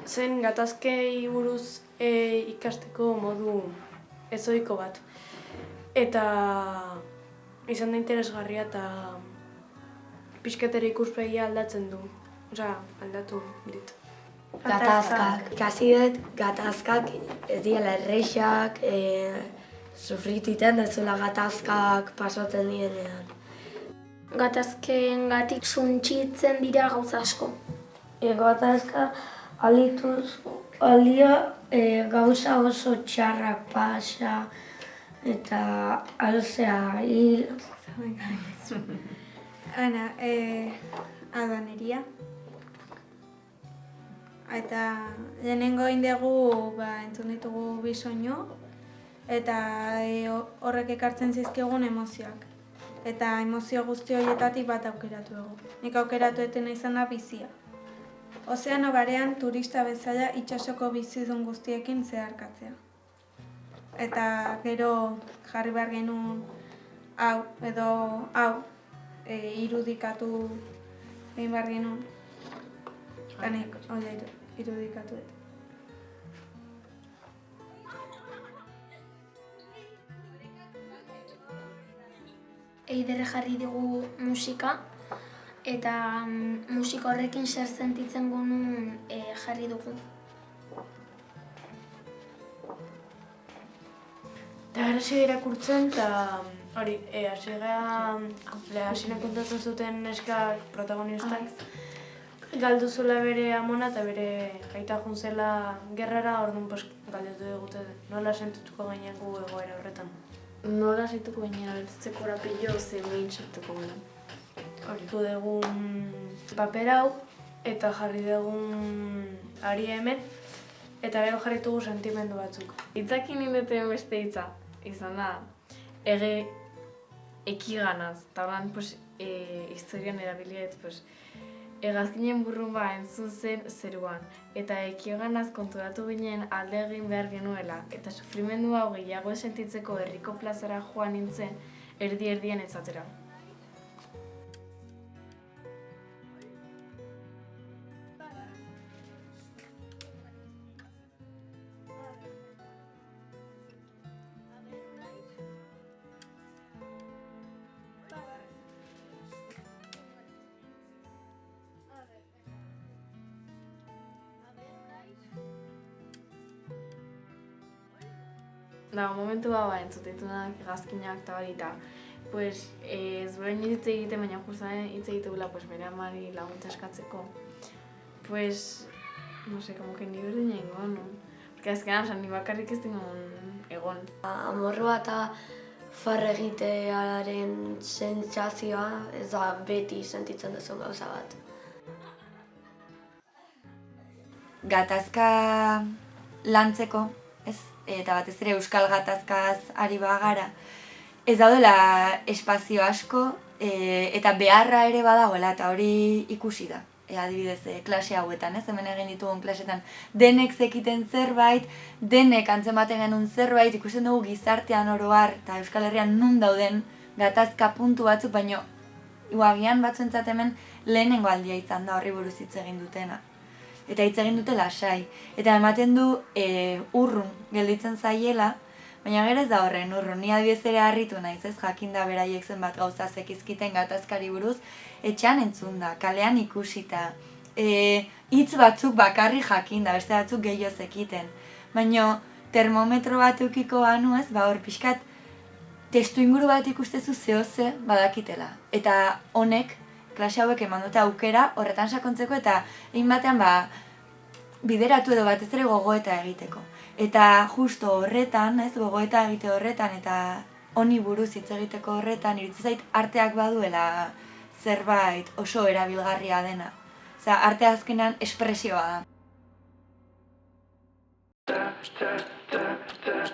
Zen gatazkei buruz ikasteko modu ezohiko bat. Eta izan da interesgarria eta pixkatera ikuspegia aldatzen du. Aldatu dit. Gatazkak. Ikasi dut gatazkak ez diela errexak, sufrititen dezuela gatazkak pasatzen dienean. Gatazkengatik suntsitzen dira gauza asko. Gatazka aldia gauza oso txarrak pasa eta alzea hil. Ana, adaneria. Eta lehenengo indegu entzun ditugu bi soinu eta horrek ekartzen zizkigun emozioak. Eta emozio guzti horietatik bat aukeratu dugu. Nik aukeratu etena izan da bizia. Ozeano barean turista bezala itsasoko bizidun guztiekin zeharkatzea. Eta gero jarri behar genuen hau edo hau irudikatu egin behar genuen. Hanek, irudikatu dut. Eider jarri dugu musika, eta musika horrekin zer sentitzen gonun jarri dugu. Eta gara segi irakurtzen, eta hori, hasieran kontatzen zuten neskak protagonistak, galdu zuela bere amona eta bere aita joan zela gerrara, orduan galdetu digute nola sentituko ginen gu egoera horretan. Nola sentituko ginen horretzeko rapillo zein sentituko ginen. Hori dugun paper hau eta jarri dugun ari hemen eta gero jarritugu sentimendu batzuk. Hitzakin indeten beste hitza izan da ekiganaz, eta horan historian erabiliet hegazkinen burrumba entzun zen zeruan, eta ekiganaz konturatu ginen alde egin behar genuela, eta sufrimendu hau gehiago sentitzeko herriko plazara joan nintzen erdi-erdien etzatera. Momentu hau entzutetunak hegazkinak eta hori eta ezberdin hitz egiten, baina justamente hitz egitugula bere amari laguntza eskatzeko. Como que ni berdin egon, no? Porque azkenan, ni bakarrik ez dingun egon. Amorrua eta farre egitearen sentsazioa ez da beti sentitzen duzun gauza bat. Gatazka lantzeko, eta batez ere euskal gatazkaz ari bagara, ez daudela espazio asko eta beharra ere badagoela eta hori ikusi da. Adibidez, klase hauetan, hemen egin ditugun klasetan, denek zekiten zerbait, denek antzematen genuen zerbait, ikusten dugu gizartean oro har eta Euskal Herrian nun dauden gatazka puntu batzuk, baino agian batzuentzat hemen lehenengo aldia izan da horri buruz hitz egin dutena. Eta hitz egin dute lasai. Eta ematen du urrun gelditzen zaiela, baina gero ez da horren urrun. Ni adibidez ere harritu naiz, jakinda beraiek zenbat gauza zekizkiten gatazkari buruz, etxean entzunda, kalean ikusita, hitz batzuk bakarri jakinda, beste batzuk gehiago zekiten. Baina termometro bat eukiko banu hor pixkat testu inguru bat ikustezu zehoze badakitela. Eta honek, klase hauek eman dute aukera horretan sakontzeko eta egin batean bideratu edo batez ere gogoeta egiteko. Eta justo horretan, gogoeta egite horretan eta honi buruz hitz egiteko horretan, iruditzen zait arteak baduela zerbait oso erabilgarria dena. Artea azkenean espresioa da. da da da